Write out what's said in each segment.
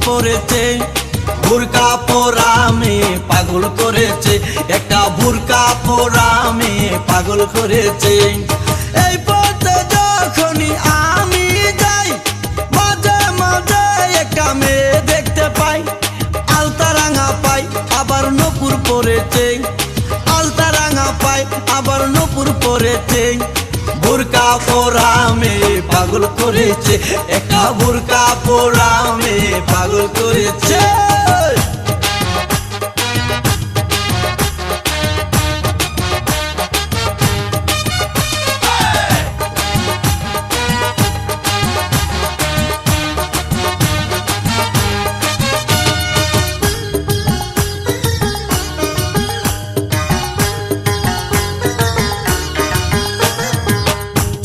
পরেছে, বুরকা পরা মেয়ে পাগল করেছে, একটা বুরকা পরা মেয়ে পাগল করেছে। এই পথে যখনই আমি যাই মাঝে মাঝে একটা মেয়ে দেখতে পাই, আলতা রাঙা পাই আবার নূপুর পরেছে, আলতা রাঙা পাই আবার নূপুর পরেছে। বুরকা পরা মেয়ে পাগল করেছে, একটা বুরকা পরা মেয়ে পাগল করেছে।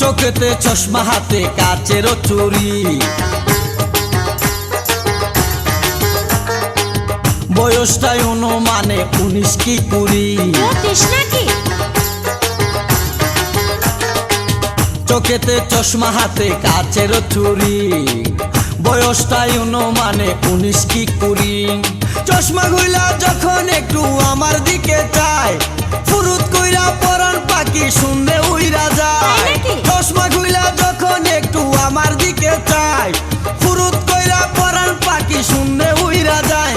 চোখেতে চশমা হাতে কাচের চুরি, বয়সটাই অনুমানে 19 কি 20। চোখেতে চশমা হাতে কাচের চুরি, বয়সটাই অনুমানে 19 কি 20। চশমা গুলা যখন একটু আমার দিকে চায়, ফুরুত কইরা পরান পাখি শুনলে উইরা যায়। চশমা গুলা যখন একটু আমার দিকে চায়, ফুরুত কইরা পরান পাখি শুনলে উইরা যায়।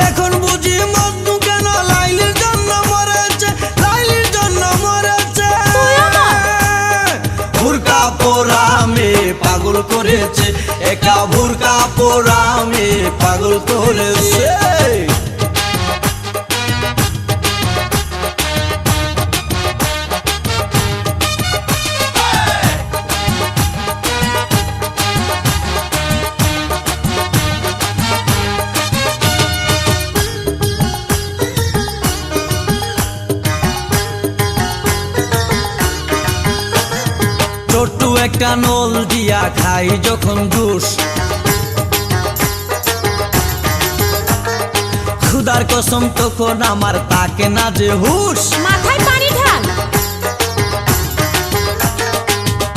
এখন বুঝি মজনু কেন লাইলির জন্য মরেছে, লাইলির জন্য মরেছে। বুরকা পরা মেয়ে পাগল করেছে, একটা বুরকা পরা মেয়ে পাগল করেছে। ছোট্ট একটা নল দিয়া খাই যখন জুস, খুদার কসম তখন আমার তাকে না যে হুশ। মাথায় পানি ঢাল।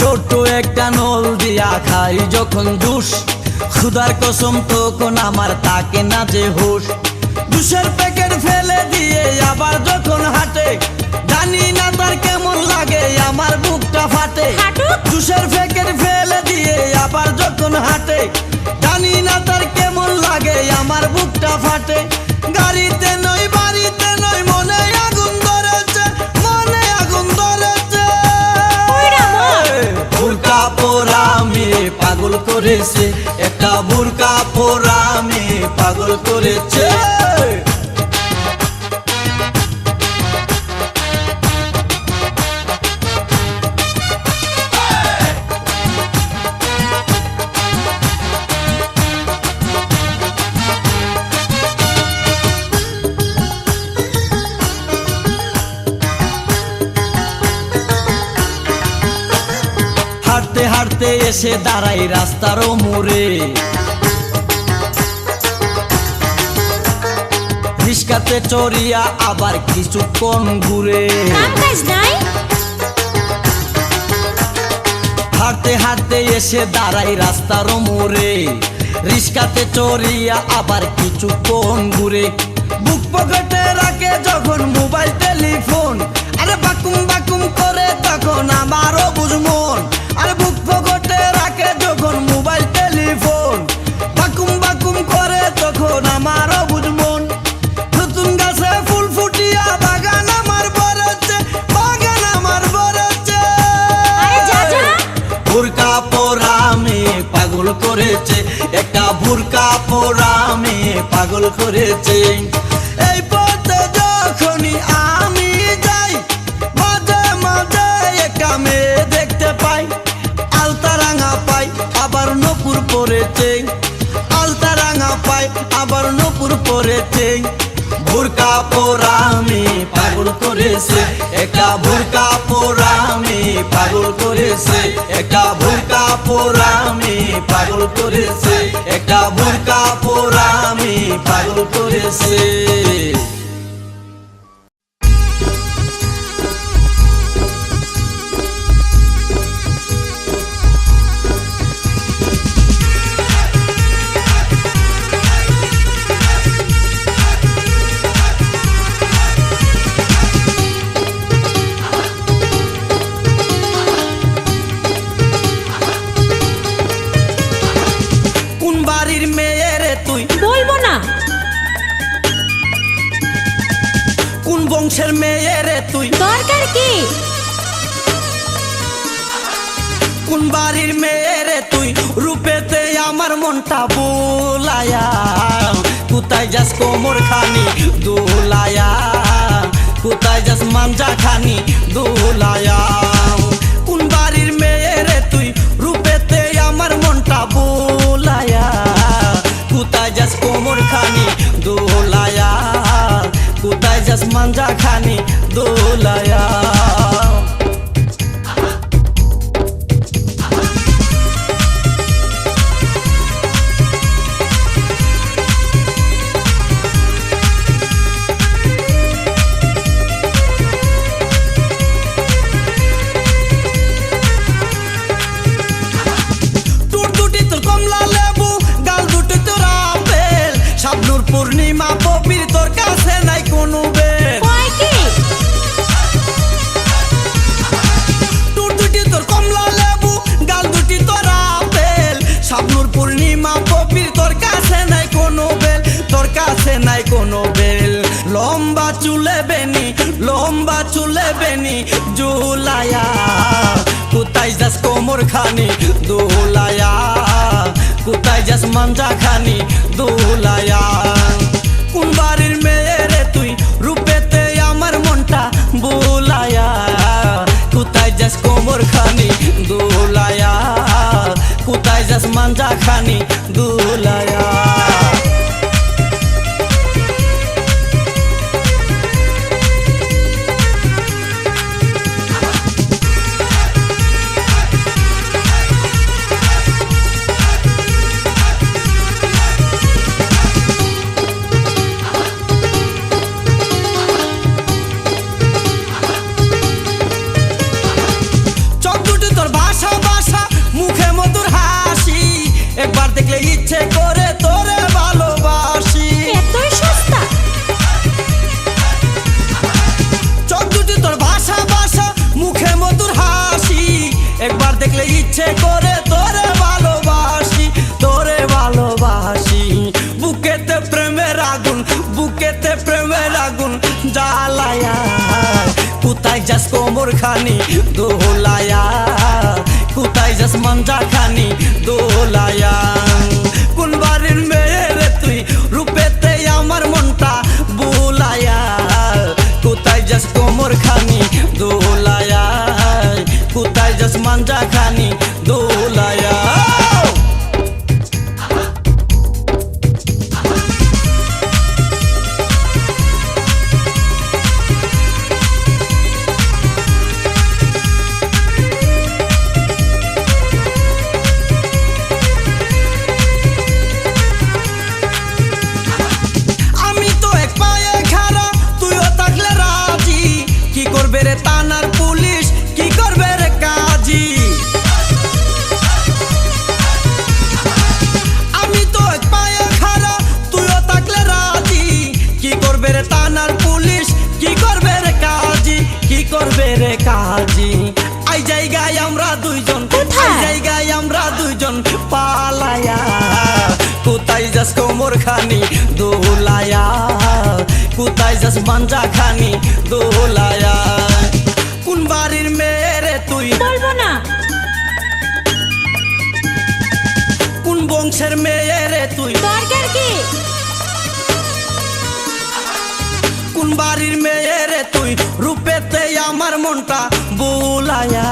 ছোট্ট একটা নল দিয়া খাই যখন জুস, খুদার কসম তখন আমার তাকে না যে হুশ। জুসের প্যাকেট ফেলে দিয়ে আবার যখন হাঁটে, জানি না তার কেমন লাগে আমার বুকটা ফাটে। জুসের প্যাকেট ফেলে দিয়ে আবার যখন হাঁটে, জানি না তার কেমন লাগে আমার বুকটা ফাটে। গাড়িতে নয় বাড়িতে নয় মনে আগুন ধরেছে, মনে আগুন ধরেছে। বুরকা পরা মেয়ে পাগল করেছে, একটা বুরকা পরা মেয়ে পাগল করেছে। হাঁটতে হাঁটতে এসে দাঁড়াই রাস্তার মোড়ে, রিস্কাতে চড়িয়া আবার কিছুক্ষণ ঘুরে। হাঁটতে হাঁটতে এসে দাঁড়াই রাস্তার মোড়ে, রিস্কাতে চড়িয়া আবার কিছুক্ষণ ঘুরে। বুক পকেটে রাখে যখন মোবাইল টেলিফোন, আরে বাকুম বাকুম করে তখন আমারও বুঝমন। আরে বুক পকেটে রাখে যখন মোবাইল টেলিফোন, বাকুম বাকুম করে তখন আমারও বুঝমন। নতুন গাছে ফুল ফুটিয়া বাগান আমার ভরেছে, বাগান আমার ভরেছে। বুরকা পরা মেয়ে পাগল করেছে, একটা বুরকা পরা মেয়ে পাগল করেছে। এই পথে যখনই আমি যাই মাঝে মাঝে একটা মেয়ে দেখতে পাই, আলতা রাঙা পাই আবার নূপুর পরেছে, আলতা রাঙা পাই আবার নূপুর পরেছে। বুরকা পরা মেয়ে পাগল করেছে, একটা বুরকা পরা মেয়ে পাগল করেছে, একটা বুরকা পরা মেয়ে পাগল করেছে, একটা বুরকা পরা মেয়ে পাগল করেছে। মেয়ে রে তুই? বলবো না। কোন বংশের মেয়ে রে তুই? দরকার কি? কোন বাড়ির মেয়ে রে তুই? রূপেতে আমার মনটা বুলায়া, কোথায় যাস কোমর খানি দুলায়া, কোথায় যাস মাঞ্জা খানি দুলায়া। কোন বাড়ির মেয়ে রে তুই? রূপেতে আমার মনটা বুলায়া, কোথায় যাস কোমর খানি দুলায়া, কোথায় যাস মাঞ্জা খানি দুলায়া। পূর্ণিমা পবির তোর কাছে নাই কোনো বেল, তোর দুটি তোর কমলা লেবু, গাল দুটি তোর আপেল। শাবনুর পূর্ণিমা পবির তোর কাছে নাই কোনো বেল, তোর কাছে নাই কোনো বেল। লম্বা চুলে বেনি, লম্বা চুলে বেনি জুলায়া, কোথায় যাস কোমর খানি দোলায়া, কোথায় যাস মাঞ্জা খানি দোলায়া। কোন বাড়ির মেয়ে রে তুই? রূপেতে আমার মনটা বুলায়া, কোথায় যাস কোমর খানি দোলায়া, কোথায় যাস মাঞ্জা খানি দোলায়া। একবার দেখলে ইচ্ছে করে তোরে ভালোবাসি, এতই সস্তা। চোখ দুটি তোর ভাষা ভাষা, মুখে মধুর হাসি। একবার দেখলে ইচ্ছে করে তোরে ভালোবাসি, তোরে ভালোবাসি। বুকেতে প্রেমের আগুন, বুকেতে প্রেমের আগুন জ্বালায়া, কোথায় যাস কোমর খানি দোলায়া, কোথায় যাস মাঞ্জা খানি দোলায়া। কোন বাড়ির মেয়ে রে তুই? রূপেতে আমার মনটা বুলায়া, কোথায় যাস কোমর খানি দোলায়া, কোথায় যাস মাঞ্জা খানি দোলায়া। থানার পুলিশ কি করবে রে কাজী? আমি তো এক পায়ে খাড়া, তুইও থাকলে রাজি। কি করবে রে থানার পুলিশ, কি করবে রে কাজী, কি করবে রে কাজী? আই জায়গায় আমরা দুইজন, আই জায়গায় আমরা দুইজন পালায়া, কোথায় যাস কোমর খানি দোলায়া, কোথায় যাস মাঞ্জা খানি দোলায়া। কোন বাড়ির মেয়ে রে তুই? বলবো না। কোন বংশের মেয়ে রে তুই? দরকার কি? কোন বাড়ির মেয়ে রে তুই? রূপেতে আমার মনটা বুলায়া,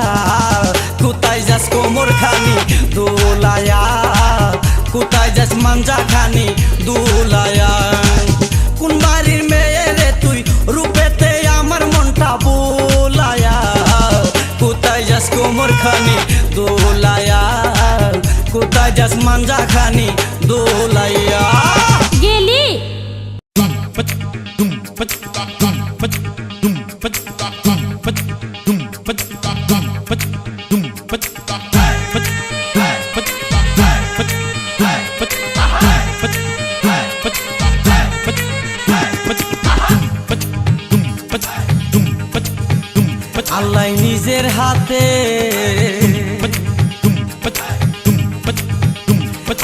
কোথায় যাস কোমর খানি দোলায়া, কোথায় যাস মাঞ্জা খানি দোলায়া। কোন বাড়ির মেয়ে রে তুই? রূপেতে আমার মনটা বুলায়া, কোথায় যাস কোমর খানি দোলায়া, কোথায় যাস মাঞ্জা খানি দোলায়া। গেলি আল্লাহ নিজের হাতে,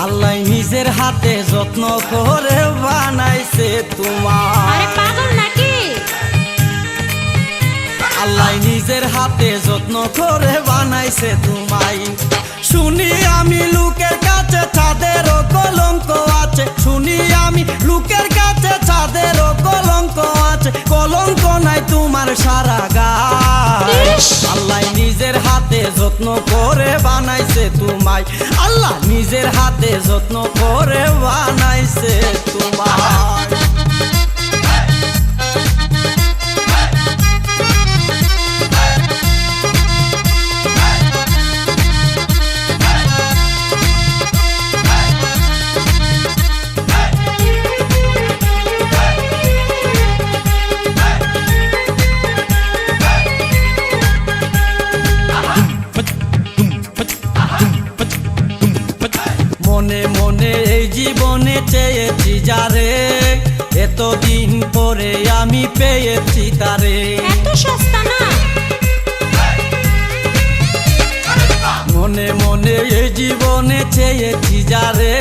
আল্লাহ নিজের হাতে যত্ন করে বানাইছে তোমার। আরে পাগল নাকি? আল্লাহ নিজের হাতে যত্ন করে বানাইছে তোমায়। শুনি আমি লোকের কাছে চাঁদেরও কলঙ্ক আছে, শুনি আমি লোকের কাছে চাঁদেরও কলঙ্ক আছে, কলঙ্ক নাই তোমার সারা গায়। ইস! আল্লাহ নিজের হাতে যত্ন করে বানাইছে তোমায়। আল্লাহ নিজের হাতে যত্ন করে বানাইছে তোমায়। মনে মনে এই জীবনে চেয়েছি যারে, এতদিন পরে আমি পেয়েছি তারে। এত সস্তা না। মনে মনে এই জীবনে চেয়েছি যারে,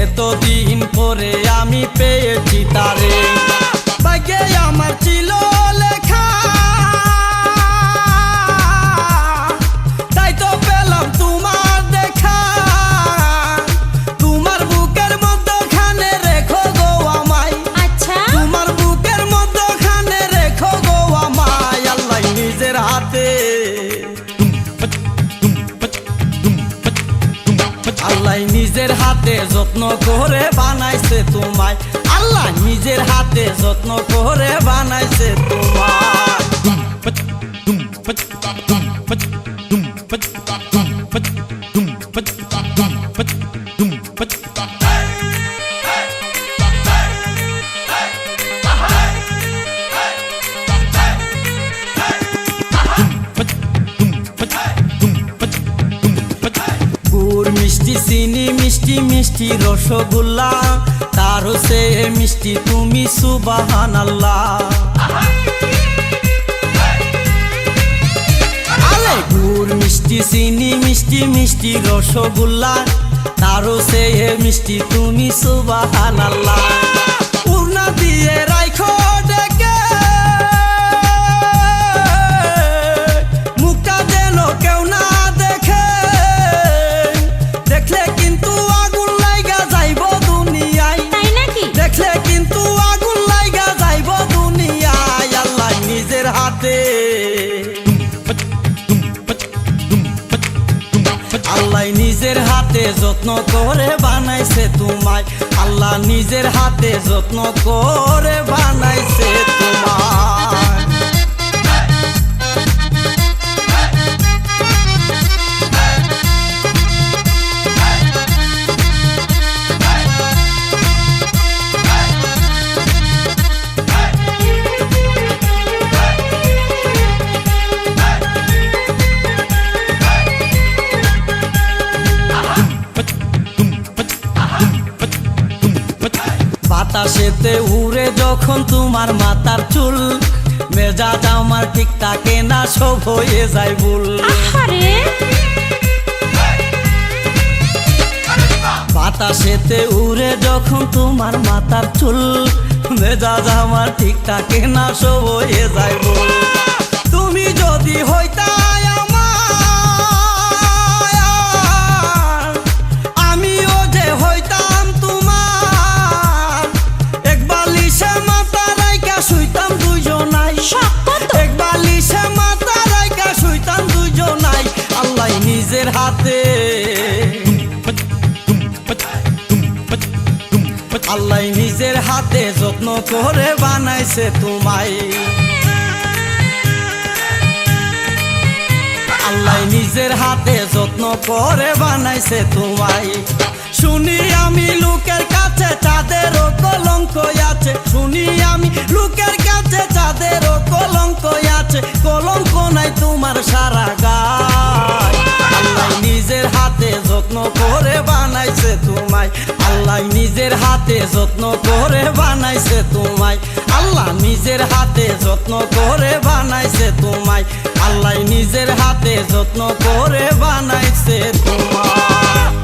এতদিন পরে আমি পেয়েছি তারে। ভাগ্যে আমার ছিল লেখা, তাই তো পেলাম তোমার দেখা। তোমার বুকের মধ্যখানে রেখো গো আমায়, আচ্ছা তোমার বুকের মধ্যখানে রেখো গো আমায়। আল্লাহ নিজের হাতে, আল্লাহ নিজের হাতে যত্ন করে বানাইছে তোমায়। আল্লাহ নিজের হাতে যত্ন করে বানাইছে তোমায়। গুড় মিষ্টি চিনি মিষ্টি মিষ্টি রসগোল্লা, তারও সে মিষ্টি তুমি সুবহানাল্লাহ। আরে গুড় মিষ্টি চিনি মিষ্টি মিষ্টি রসগোল্লা, তারও সে মিষ্টি তুমি সুবহানাল্লাহ। উড়না দিয়ে রাইখো ডেকে, মুখটা যেন কেউ না দেখে, দেখলে কিন্তু আগুন লাইগা যাইব দুনিয়ায়। তাই নাকি? দেখলে কিন্তু আগুন লাইগা যাইব দুনিয়ায়। আল্লাহ নিজের হাতে, আল্লাহ নিজের হাতে যত্ন করে বানাইছে তোমায়। আল্লাহ নিজের হাতে যত্ন করে বানাইছে তোমায়। বাতাসেতে উড়ে যখন তোমার মাথার চুল, মেজাজ আমার ঠিক থাকে না, সব হয়ে যায় ভুল। আহারে বাতাসেতে উড়ে যখন তোমার মাথার চুল, মেজাজ আমার ঠিক থাকে না, সব হয়ে যায় ভুল। তুমি যদি হইতা আমার, আমিও যে হইতাম তোমার, এক বালিশে মাথা রাইখা শুইতাম দুইজনাই। এক বালিশে মাথা রাইখা শুইতাম দুইজনাই। আল্লাহ নিজের হাতে, আল্লাহ নিজের হাতে যত্ন করে বানাইছে তোমায়। আল্লাহ নিজের হাতে যত্ন করে বানাইছে তোমায়। শুনি আমি লোকের কাছে চাঁদেরও কলঙ্ক আছে, শুনি আমি লোকের কাছে চাঁদেরও কলঙ্ক আছে, কলঙ্ক নাই তোমার সারা গায়। আল্লাহ নিজের হাতে যত্ন করে বানাইছে তোমায়। আল্লাহ নিজের হাতে যত্ন করে বানাইছে তোমায়। আল্লাহ নিজের হাতে যত্ন করে বানাইছে তোমায়। আল্লাহ নিজের হাতে যত্ন করে বানাইছে তোমায়।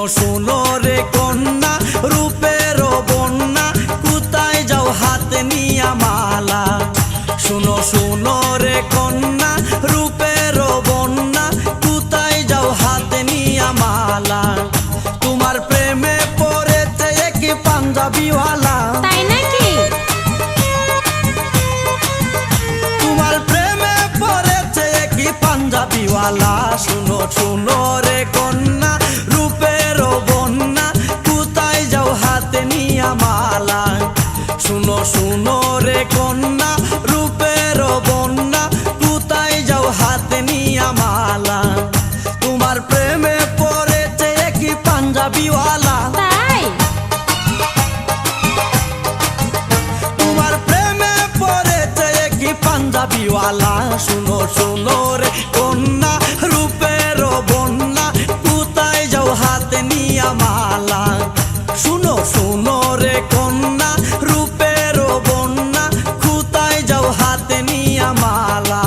শুনো রে কন্যা রূপের বন্যা কোথায় যাও হাতে নিয়া মালা শুনো শুনো রে কন্যা রূপের বন্যা কোথায় যাও হাতে নিয়া মালা তোমার প্রেমে পড়েছে এক পাঞ্জাবিওয়ালা তাই নাকি? তোমার প্রেমে পড়েছে এক পাঞ্জাবিওয়ালা শুনো শুনো রে কন্যা রূপের বন্যা কোথায় যাও হাতে নিয়া মালা শুনো শুনো রে কন্যা রূপের বন্যা কোথায় যাও হাতে নিয়া মালা তোমার প্রেমে পড়েছে এক পাঞ্জাবিওয়ালা তাই? তোমার প্রেমে পড়েছে এক পাঞ্জাবিওয়ালা শুনো শুনো রে কন্যা রূপের বন্যা কোথায় যাও হাতে নিয়া মালা শুনো শুনো রে কন্যা রূপের বন্যা কোথায় যাও হাতে নিয়া মালা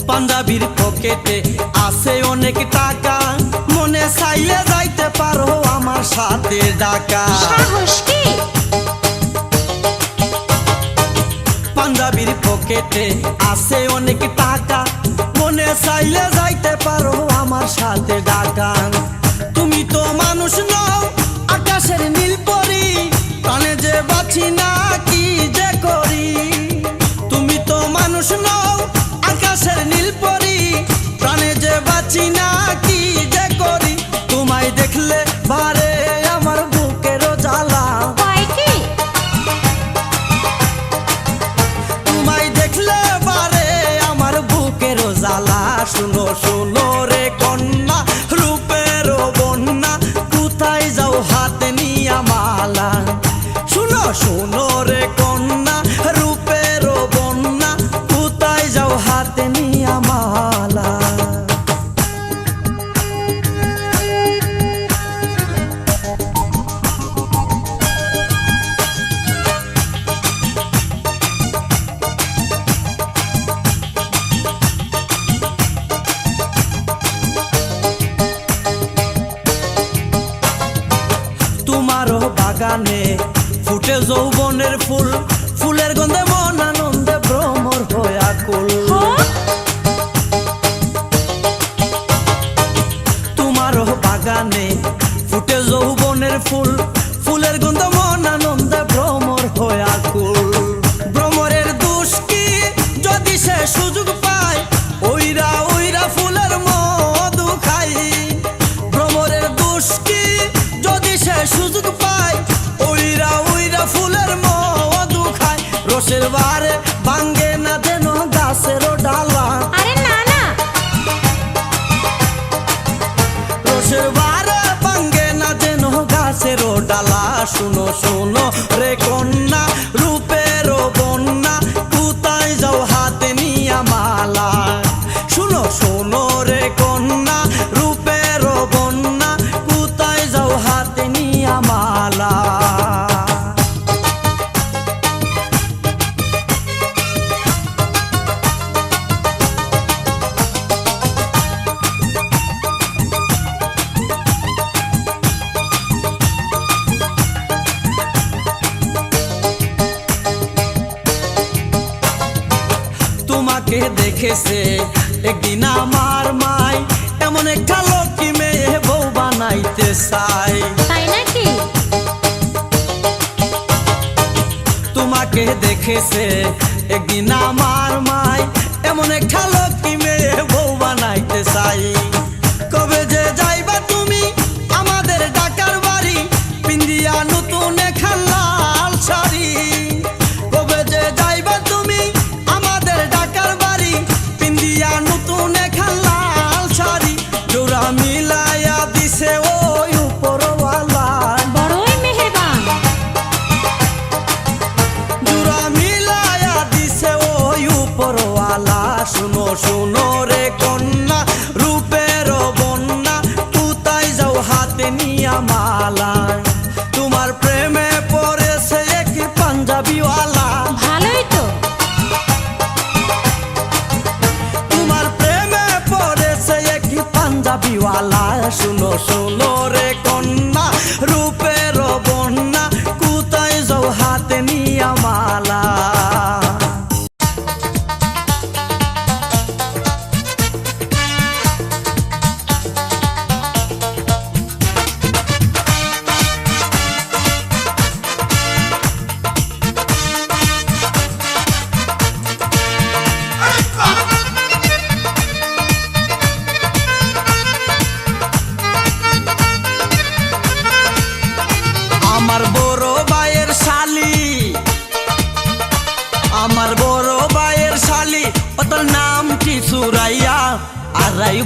পাঞ্জাবির পকেটে আছে অনেক টাকা মনে চাইলে যাইতে পারো আমার সাথে ঢাকা সাহস কি? পাঞ্জাবির পকেটে আছে অনেক টাকা মনে চাইলে যাইতে পারো আমার সাথে ঢাকা তুমি তো মানুষ নও আকাশের নীল পরি প্রাণে যে বাঁচি না কি যে করি তুমি তো মানুষ নও আকাশের নীল পরি প্রাণে যে বাঁচি না কি যে করি তোমায় দেখলে বারে আমার বুকের জ্বালা কয় কি? তোমায় দেখলে বারে আমার বুকের জ্বালা শুনো শুনো রে কন্যা রূপের বন্যা কোথায় যাও হাতে নিয়া মালা শুনো শুনো রে কন্যা রূপের বন্যা কোথায় যাও হাতে নিয়া মালা তোমারও বাগানে ফুটে যৌবনের ফুল ফুলের গন্ধে মন আনন্দে ভ্রমর হয়ে আকুল তোমারও বাগানে ফুটে যৌবনের ফুল ফুলের গন্ধে মন আনন্দে ভ্রমর হয়ে আকুল ভ্রমরের দোষ কি যদি সে সুযোগ পায় ওইরা ওইরা ফুলের মধু খাই ভ্রমরের দোষ কি যদি সে সুযোগ পায় ওইরা ওইরা ফুলের মধু খায় রসের বারে ভাঙ্গে না যেন গাছের ডালা আরে না না, রসের বারে ভাঙ্গে না যেন গাছের ডালা শুনো শুনো রে কন্যা রূপের বন্যা কোথায় যাও হাতে নিয়া মালা শুনো শুনো রে কন্যা রূপের বন্যা কোথায় যাও হাতে নিয়া মালা তোমাকে দেখেছে একদিন আমার মাই এমন একটা লক্ষ্মী মেয়ে বউ বানাইতে চাই তাই নাকি? তোমাকে দেখেছে একদিন আমার মাই এমন একটা লক্ষ্মী মেয়ে বউ বানাইতে চাই কবে যে যাইবা তুমি আমাদের ঢাকার বাড়ি পিন্দিয়া নতুন একটা লাল শাড়ি কবে যে যাইবা তুমি আমাদের ঢাকার বাড়ি পিন্দিয়া নতুন একটা লাল শাড়ি জোড়া মিলাইয়া দিছে ওই উপরওয়ালা বড়ই মেহেরবান। জোড়া মিলাইয়া দিছে ওই উপরওয়ালা শুনো শুনো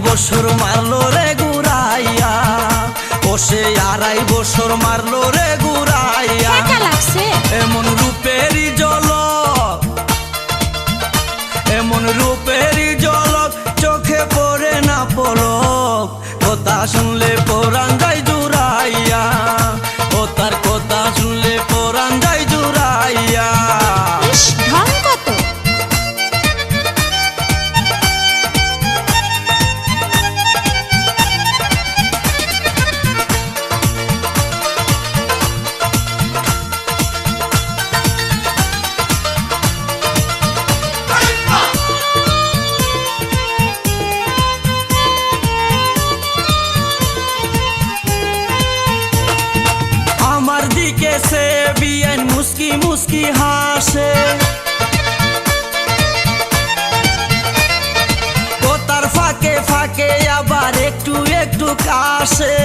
বছর মারলো রে ঘুরাইয়া, ও সে 2.5 বছর মারলো রে ঘুরাইয়া। কেমন লাগছে? এমন রূপেরই ঝলক, এমন রূপেরই ঝলক, চোখে পড়ে না পলক। কথা শুনলে পরাণ যায় জুড়াইয়া, ও তার কথা শুনলে পরাণ যায় জুড়াইয়া। ইস, ঢং কত! আমার দিকে সে বিয়ান মুস্কি মুস্কি হাসে, ও তার ফাঁকে ফাঁকে আবার একটু একটু কাশে।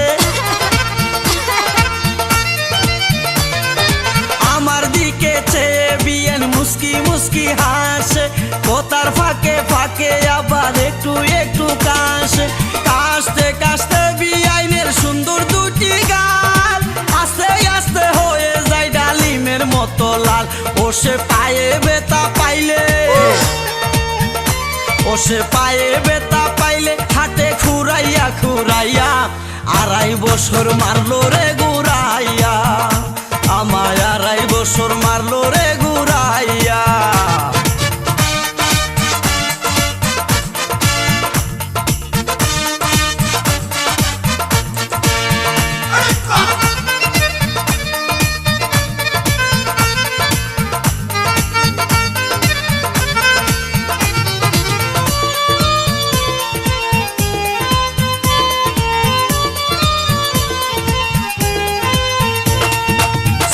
আমার দিকে চেয়ে বিয়ান মুস্কি মুস্কি হাসে, ও তার ফাঁকে ফাঁকে আবার একটু একটু কাশে। কাশতে কাশতে বিয়াইনের সুন্দর দুটি গাল আস্তে আস্তে হয়ে যায় ডালিমের মতো লাল। ও সে পায়ে ব্যথা পাইলে, ও সে পায়ে ব্যথা পাইলে হাতে খুরাইয়া খুরাইয়া 2.5 বছর মারলো রে ঘুরাইয়া, আমায় 2.5 বছর মারলো রে ঘুরাইয়া।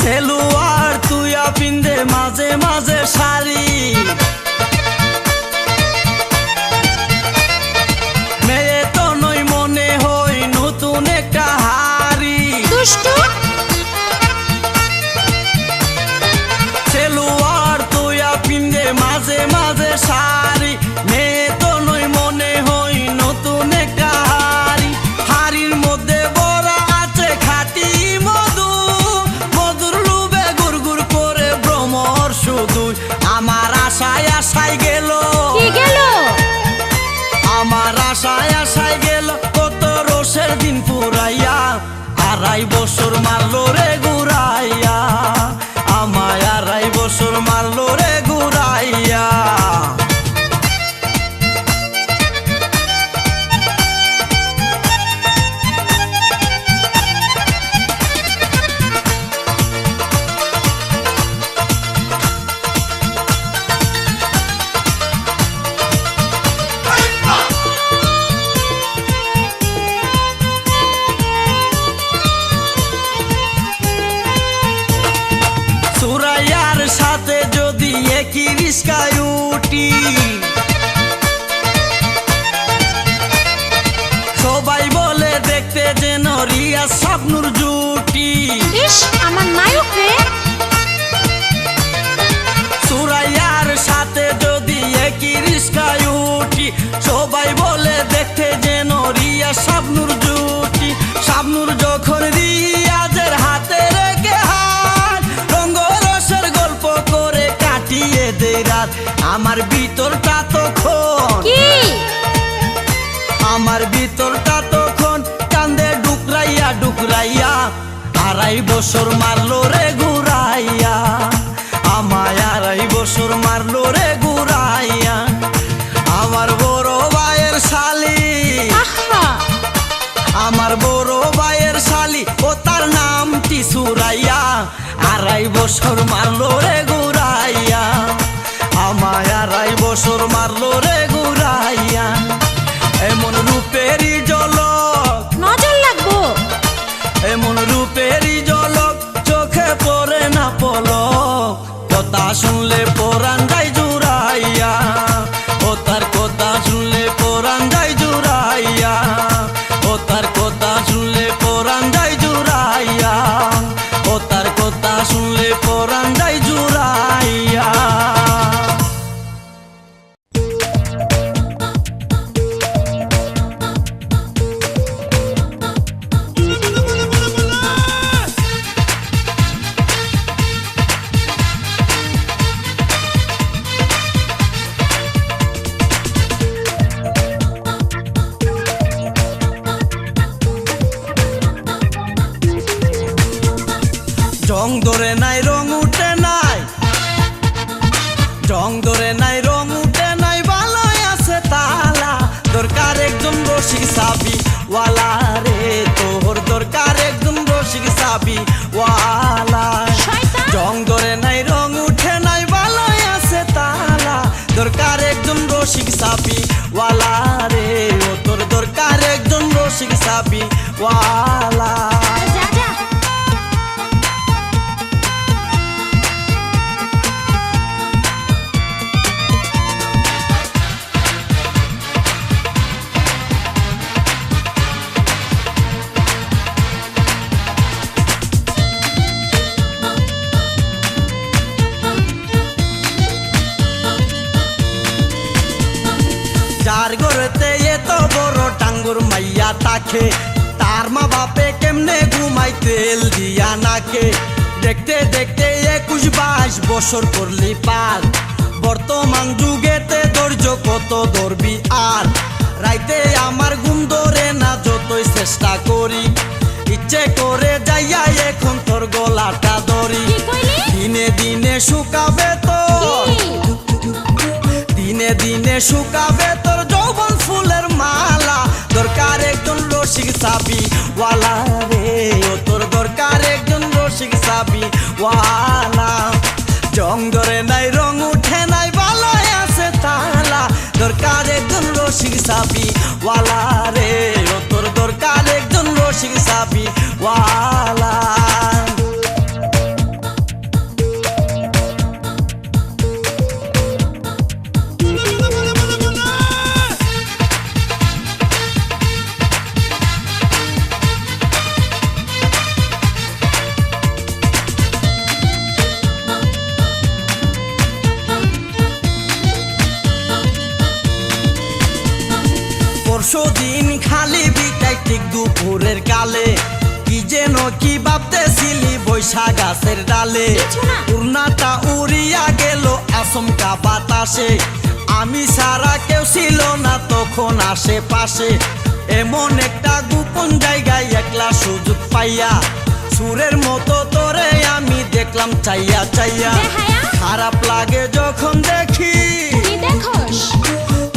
সেলুয়ার তুইয়া পিন্দে মাঝে মাঝে শাড়ি, মেয়ে তো নই মনে হই নতুন একটা হাড়ি। দুষ্টু! সেলুয়ার তুইয়া পিন্দে মাঝে মাঝে শাড়ি, মেয়ে তো নই মনে হই নতুন একটা হাড়ি। হাড়ির মধ্যে বড়া আছে খাঁটি মধু, মধুর লুবে গুড়গুড় করে ভ্রমর শুধু। আমার আশায় আশায় গেল, কি গেল? আমার আশায় আশায় গেল কত রোষের দিন পুরাইয়া। 2.5 বছর মারলো রে ঘুরাইয়া, আমায় 2.5 বছর মারলো রে ঘুরাইয়া। সুরাইয়ার সাথে যদি একই রিস্কায় উঠি, সবাই বলে দেখতে যেন রিয়া শাবনূর জুটি। ইস, আমার নায়ক রে! সুরাইয়ার সাথে যদি একই রিস্কায় উঠি, সবাই বলে দেখতে যেন রিয়া শাবনূর জুটি। শাবনূর যখন রিয়াজের হাতে রেখে হাত, রঙ্গরসের গল্প করে কাটিয়ে দেয় রাত। আমার ভিতরটা তখন, কি? আমার ভিতরটা তখন কান্দে ডুকরাইয়া ডুকরাইয়া। 2.5 বছর মারলো রে ঘুরাইয়া, আমায় 2.5 বছর মারলো রে ঘুরাইয়া। আমার বড় ভাইয়ের শালি, আহা! আমার বড় ভাইয়ের শালি, ও তার নামটি সুরাইয়া। 2.5 বছর মারলো রে ঘুরাইয়া, আমায় 2.5 বছর মারলো রে ঘুরাইয়া। এমন রূপেরই ঝলক, নজর লাগবো। এমন রূপেরই ঝলক, চোখে পড়ে না পলক। কথা শুনলে পরাণ যায় জুড়াইয়া, ও তার কথা শুনলে পরাণ যায় জুড়াইয়া, ও তার কথা শুনলে পরাণ যায় জুড়াইয়া, ও তার কথা শুনলে পরাণ যায় জুড়াইয়া। রসিক সাবি ওয়ালা শয়তান। জং ধরে নাই রং উঠে নাই বালাই আছে তালা দরকার একজন রসিক সাবি ওয়ালা রে ও তোর দরকার একজন রসিক সাবি ওয়ালা যা যা। যার ঘরেতে এত বড় টাঙ্গুর মাইয়া তাকে তার মা বাপে কেমনে ঘুমাই তেল দিয়া নাকে দেখতে দেখতে 21-22 বছর করলি পার বর্তমান যুগেতে ধৈর্য কত ধরবি আর রাইতে আমার ঘুম ধরে না যতই চেষ্টা করি ইচ্ছে করে যাইয়া এখন তোর গলাটা ধরি কি কইলি? দিনে দিনে শুকাবে তো কি? দিনে দিনে শুকাবে তোর যৌবন ফুলের মালা দরকার একজন রসিক সাবি ওয়ালা রে ও তোর দরকার একজন রসিক সাবি ওয়ালা জং ধরে নাই রং উঠে নাই বালাই আছে তালা দরকার একজন রসিক সাবি ওয়ালা রে ও তোর দরকার একজন রসিক সাবি ওয়ালা পরশুদিন খালি বিটাই ঠিক দুপুরের কালে কি যেন কি ভাবতেছিলি বৈশা গাছের ডালে কিছু না। উড়নাটা উড়িয়া গেল আচমকা বাতাসে আমি সারা কেউ ছিল না তখন আশেপাশে এমন একটা গোপন জায়গায় একলা সুযোগ পাইয়া সুরের মতো তোরে আমি দেখলাম চাইয়া চাইয়া বেহায়া। খারাপ লাগে যখন দেখি কি দেখোস?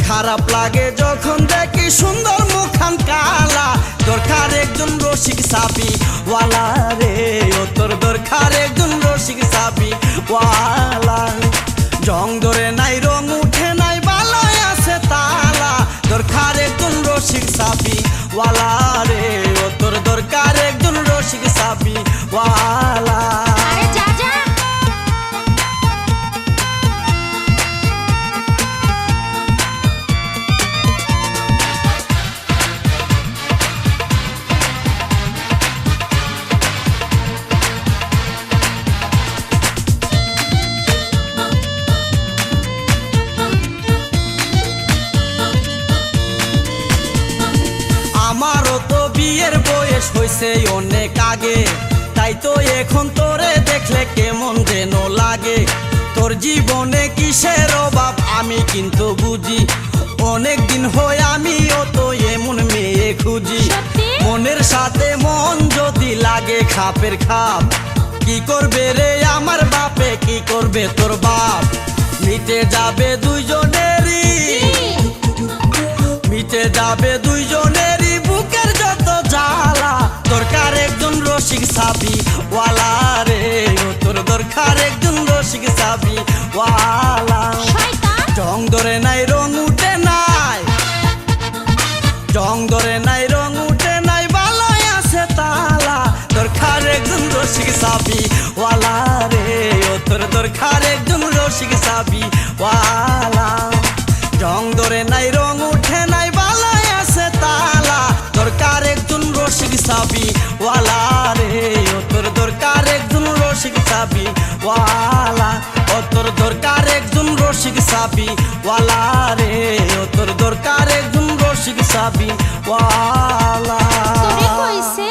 খারাপ লাগে যখন দেখি সুন্দর মুখান কালা দরকার একজন রসিক সাবি ওয়ালা রে ও তোর দরকার একজন রসিক সাবি ওয়ালা জং ধরে নাই রং উঠে নাই বালাই আছে তালা দরকার একজন রসিক সাবি ওয়ালা রে ও তোর দরকার একজন রসিক সাবি ওয়ালা আরে যা যা। আমারও তো বিয়ের বয়স হয়েছে অনেক আগে তাই তো এখন তোরে দেখলে কেমন যেন লাগে তোর জীবনে কিসের অভাব আমি কিন্তু বুঝি অনেক দিন হয় আমিও তো এমন মেয়ে খুঁজি সত্যি? মনের সাথে মন যদি লাগে খাপের খাপ কি করবে রে আমার বাপে কি করবে তোর বাপ মিটে যাবে দুইজনেরই মিটে যাবে দুইজনেরই বুকের যত জ্বালা দরকার একজন রসিক সাবি ওয়ালা রে ও তোর দরকার একজন রসিক সাবি ওয়ালা শয়তান। জং ধরে নাই রং উঠে নাই জং ধরে নাই রং উঠে নাই বালাই আছে তালা দরকার একজন রসিক সাবি ওয়ালা রে ও তোর দরকার একজন রসিক সাবি ওয়ালা জং ধরে নাই রং উঠে নাই বালাই আছে তালা দরকার একজন রসিক সাবি ওয়ালা রে ও তোর দরকার একজন রসিক সাবি ওয়ালা ও তোর দরকার একজন রসিক সাবি ওয়ালা রে ও তোর দরকার একজন রসিক সাবি ওয়ালা তোরে কইছে?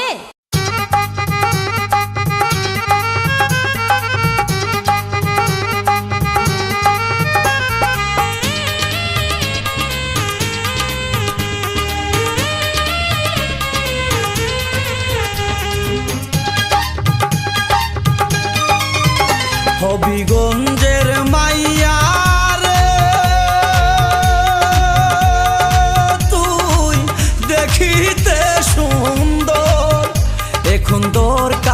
হবিগঞ্জের মাইয়া রে তুই দেখিতে সুন্দর এখন দরকার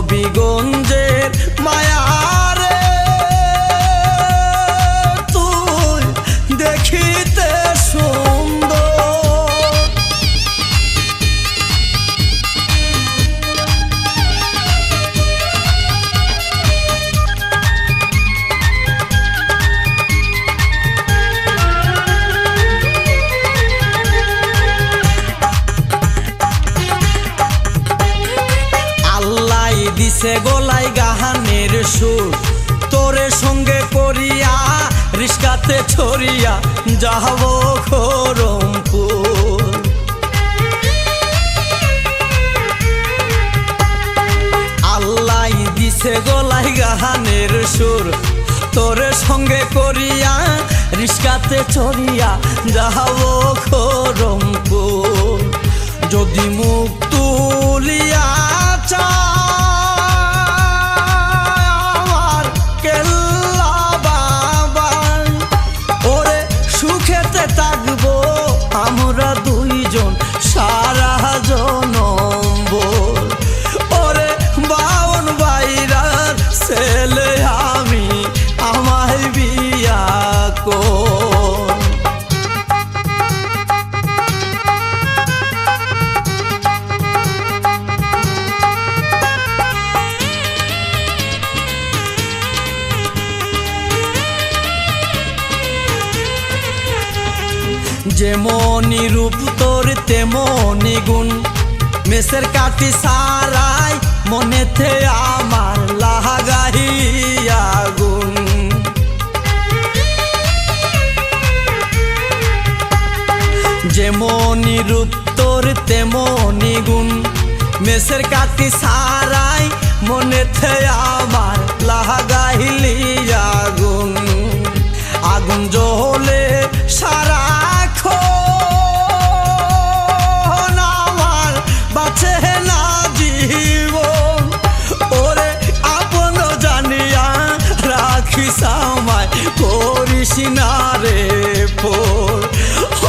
হবিগঞ্জের মায়ারে তুই দেখিতে সুন্দর। দিছে গলায় গাহানের সুর, তোরে সঙ্গে করিয়া রিস্কাতে ছড়িয়া যাব খরমপুর। আল্লাহ দিছে গলায় গাহানের সুর, তোরে সঙ্গে করিয়া রিস্কাতে ছড়িয়া যাব খরমপুর। যদি মুখ তুলিয়া চা আমরা দুইজন সারা জনম। ওরে বাউন বাইরার ছেলে আমি, আমায় বিয়া কর। যেমনি রূপ তোর তেমনি গুণ, মেসের কাটি সারাই মনেতে আমার লাগাইয়া গুণ। যেমনি রূপ তোর তেমনি গুণ, মেসের কাটি সারাই মনেতে আমার লাগাইলিয়া গুণ। আগুন জ্বলে সারা বাঁচে না জীবন। ওরে আপন জানিয়া রাখিস আমায়, করিস না রে পোর।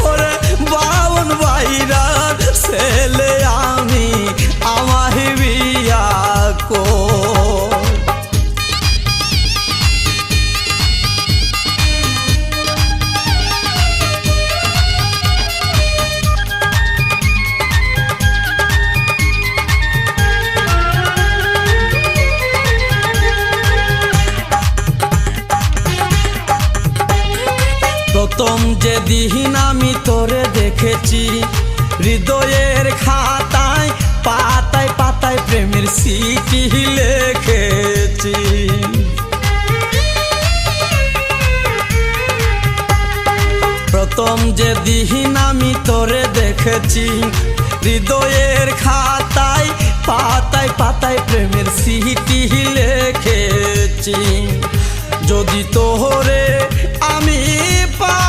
ওরে বাউন বাইরার ছেলে আমি, আমায় বিয়া কর। প্রথম যেদিন আমি তোরে দেখেছি, হৃদয়ের খাতায় পাতায় পাতায় প্রেমের স্মৃতি লিখেছি। প্রথম যেদিন আমি তোরে দেখেছি, হৃদয়ের খাতায় পাতায় পাতায় প্রেমের স্মৃতি লিখেছি। যদি তোরে আমি পাই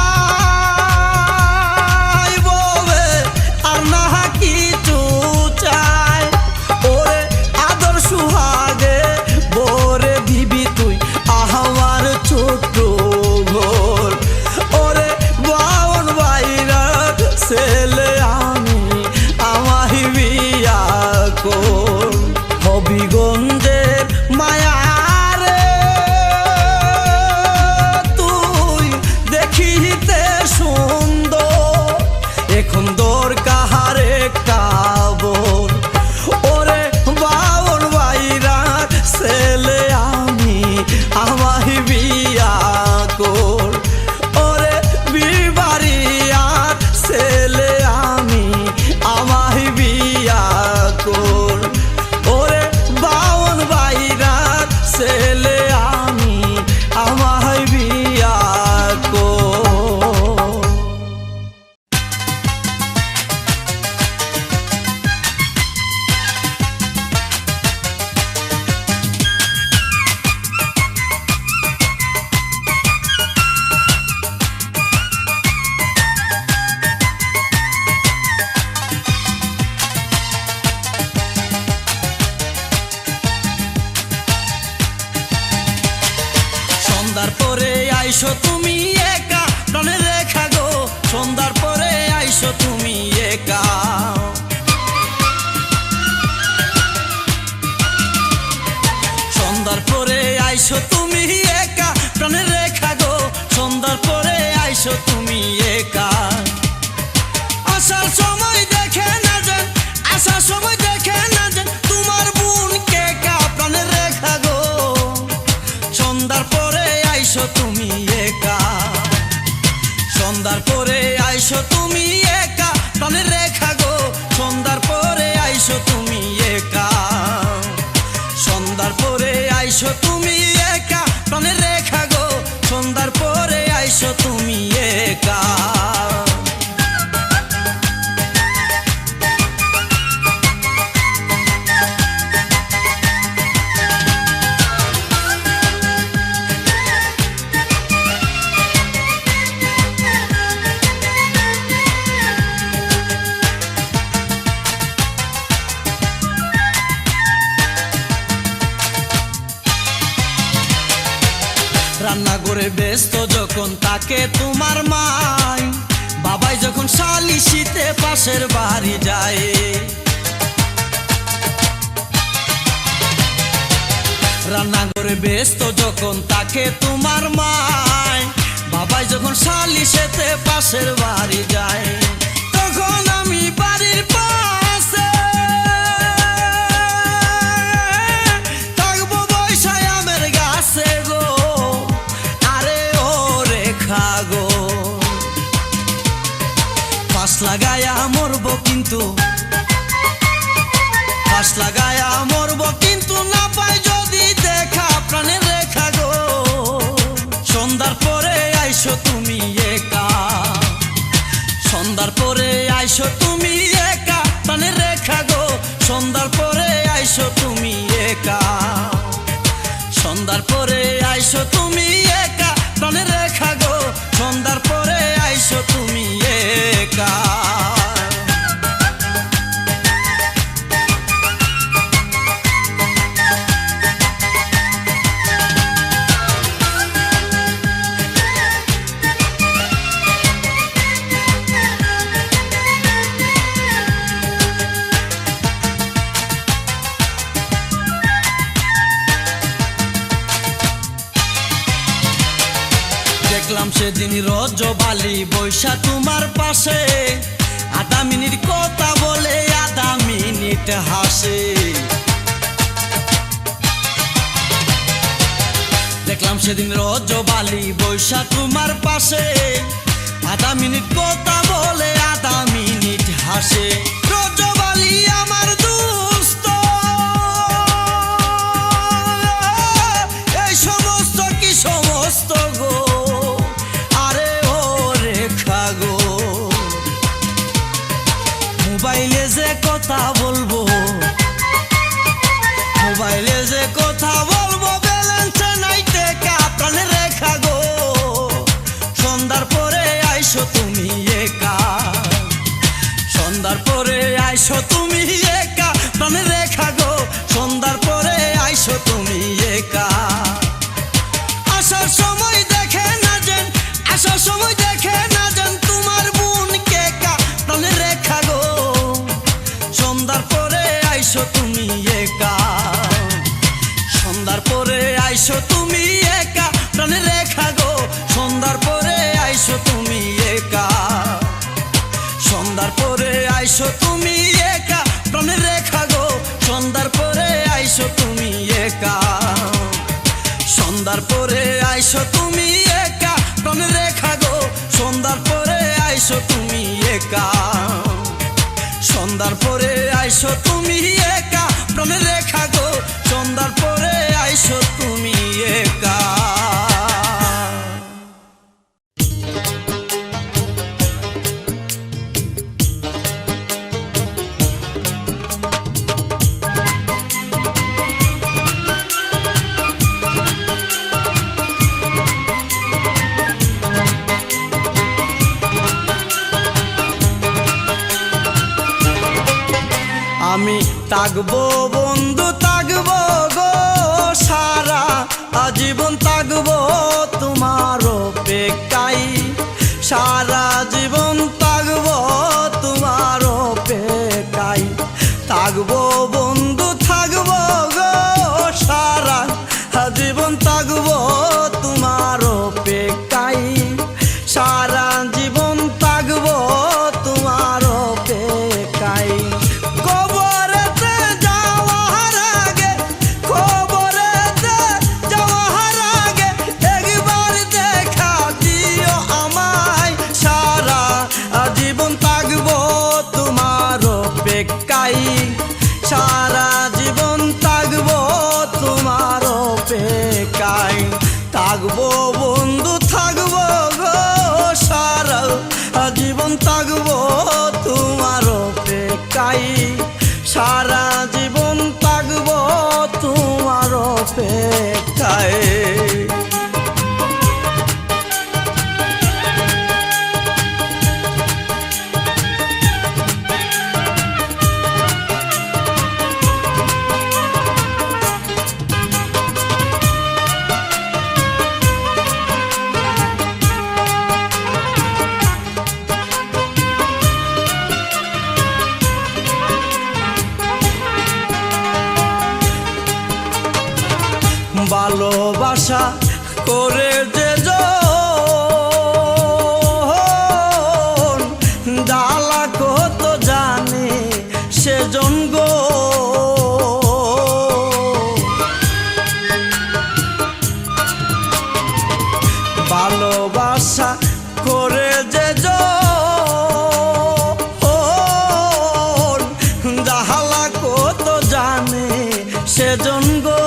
বলে আর না কিছু চাই, ওরে আদর সুহাগে বরে দিবি তুই আমার ছোট্ট ঘর। ওরে বাউন বাইরার ছেলে আমি, আমায় বিয়া কর। হবিগঞ্জের মায়া এখন দরকার একটা বোন। ওরে বাউন বাইরার ছেলে আমি, আমায় বিয়া কর। ওরে বিবাড়িয়ার ছেলে আমি, আমায় বিয়া কর। ওরে বাউন বাইরার ছেলে আমি, আমায় বিয়া কর। সন্ধ্যার পরে আইসো তুমি একা, প্রাণের রেখা গো। সন্ধ্যার পরে আইসো তুমি একা। আইসো তুমি একা প্রাণের রেখা গো সন্ধ্যার পরে আইসো তুমি একা আসার সময় দেখে না যান আসার সময় দেখে না যান তোমার বোন কে কা প্রাণের রেখা গো সন্ধ্যার পরে আইসো তুমি একা সন্ধ্যার পরে আইসো তুমি একা প্রাণের রেখা গো সন্ধ্যার পরে আইসো তুমি একা সন্ধ্যার পরে আইসো তুমি একা প্রাণের রেখা গো সন্ধ্যার পরে আইসো তুমি একা রান্না করে ব্যস্ত যখন তাকে তোমার মাই বাবাই যখন শালিশিতে পাশের বাড়ি যায় রান্না করে ব্যস্ত যখন তাকে তোমার মাই বাবাই যখন শালিশেতে পাশের বাড়ি যায় তখন আমি বাড়ির পাশে থাকবো বৈশায় আমের গাছে গো গো পাশ লাগায়া মরবো কিন্তু পাশ লাগায়া মরবো কিন্তু না পাই যদি দেখা প্রাণের রেখা গো সন্ধ্যার পরে আইসো তুমি একা সন্ধ্যার পরে আইসো তুমি একা প্রাণের রেখা গো সন্ধ্যার পরে আইসো তুমি একা সন্ধ্যার পরে আইসো তুমি একা প্রাণের রেখা গো সন্ধ্যার পরে আইসো তুমি একা দেখলাম সেদিন রজবালি বৈশা তোমার পাশে আধা মিনিট কথা বলে আধা মিনিট হাসে দেখলাম সেদিন রজবালি বৈশা তোমার পাশে আধা মিনিট কথা বলে আধা মিনিট হাসে রজবালি আমার দুস্থ এই সমস্ত কি সমস্ত গো মোবাইলে যে কথা বলবো মোবাইলে যে কথা বলবো ব্যালেন্স নাই টেকা প্রাণের রেখা গো সন্ধ্যার পরে আইসো তুমি একা সন্ধ্যার পরে আইসো তুমি একা প্রাণের রেখা গো সন্ধ্যার পরে আইসো তুমি একা আসার সময় দেখে না যেন আসার সময় দেখে না যেন তোমার বোন কে কা প্রাণের রেখা গো সন্ধ্যার পরে আইসো তুমি একা সন্ধ্যার পরে আইসো তুমি একা প্রাণের রেখা গো সন্ধ্যার পরে আইসো তুমি একা সন্ধ্যার পরে আইসো তুমি একা প্রাণের রেখা গো সন্ধ্যার পরে আইসো তুমি একা সন্ধ্যার পরে আইসো তুমি একা প্রাণের রেখা গো সন্ধ্যার পরে আইসো তুমি একা সন্ধ্যার পরে আইসো তুমি একা প্রাণের রেখা গো সন্ধ্যার পরে আইসো তুমি একা আমি থাকবো বন্ধু থাকবো গো সারা আজীবন থাকবো তোমার অপেক্ষায় সারা জীবন থাকবো তোমার অপেক্ষায় থাকবো বন্ধু থাকবো গো সারা জীবন থাকবো থাকবো বন্ধু থাকবো গো সারা জীবন থাকবো তোমার অপেক্ষায় সারা জীবন থাকবো তোমার অপেক্ষায় ভালোবাসা করে যে জ্বালা কত জানে সেজন গো ভালোবাসা করে যে জ্বালা কত জানে সেজন গো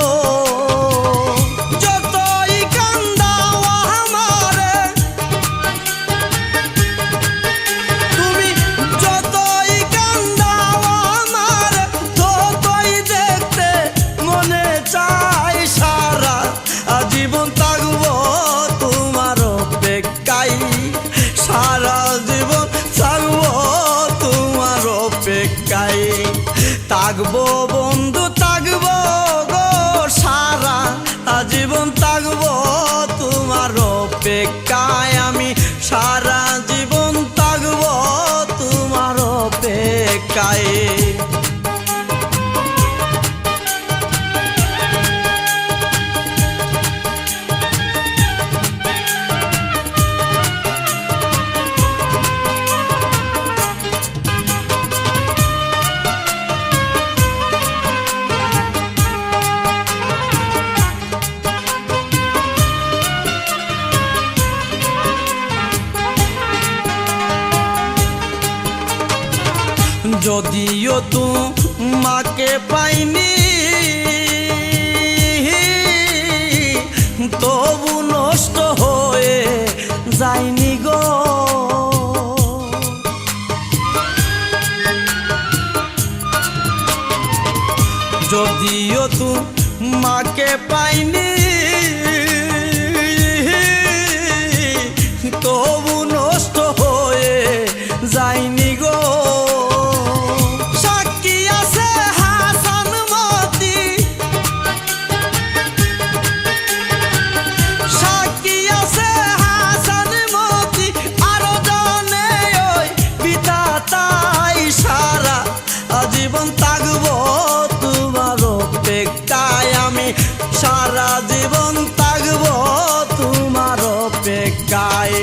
থাকবো বন্ধু থাকবো গো সারা জীবন থাকবো তোমার অপেক্ষায় আমি সারা জীবন থাকবো তোমার অপেক্ষায় যদিও তোমাকে পাইনি তবু নষ্ট হয়ে যায়নি গো যদিও তোমাকে পাইনি তবু নষ্ট হয়ে যায়নি গো সারা জীবন থাকবো তোমার অপেক্ষায়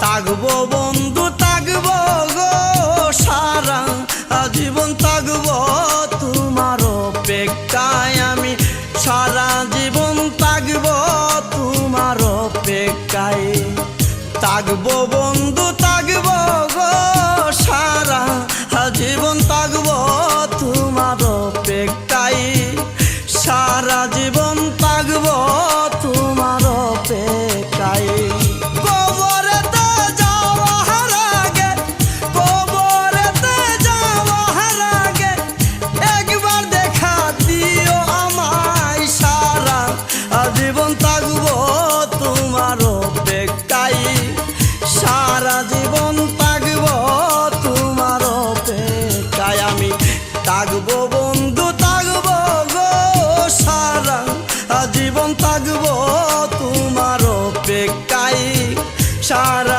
থাকবো বন্ধু থাকবো গো সারা জীবন থাকবো তোমার অপেক্ষায় আমি সারা জীবন থাকবো তোমার অপেক্ষায় থাকবো বন্ধু থাকবো গো সারা জীবন থাকবো তোমার অপেক্ষায় সারা জীবন থাকবো তোমার অপেক্ষায় কবরেতে যাওয়ার আগে কবরেতে যাওয়ার আগে একবার দেখা দিও আমায় সারা জীবন থাকবো তোমার অপেক্ষায় সারা জীবন থাকবো তোমার অপেক্ষায় আমি থাকবো বন্ধু থাকবো জীবন থাকবো তোমার অপেক্ষায় সারা